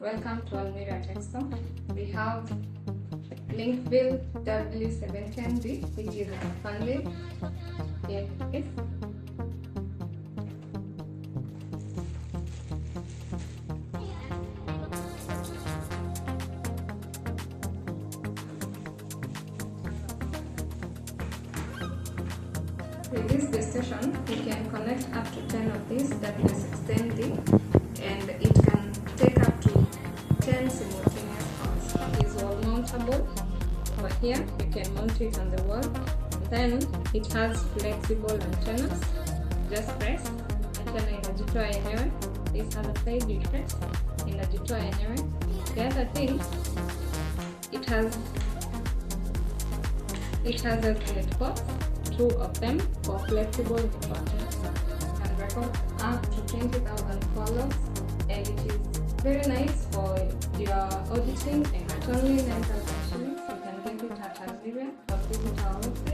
Welcome to Almira Textile. We have Linkville W710B, which is a funded. Here it is. With this base station, you can connect up to 10 of these W610D, and it can take up to 10 simultaneous powers. It is wall mountable. Over here, you can mount it on the wall. Then it has flexible antennas. Just press antenna inajitoa yenyewe. This other side you press inajitoa yenyewe. The other thing, it has alternate ports, 2 of them for flexible buttons. You can record up to 20,000 colors, and it is very nice for your auditing and not only 9,000 shillings. You can get it at Algeria or visit our website.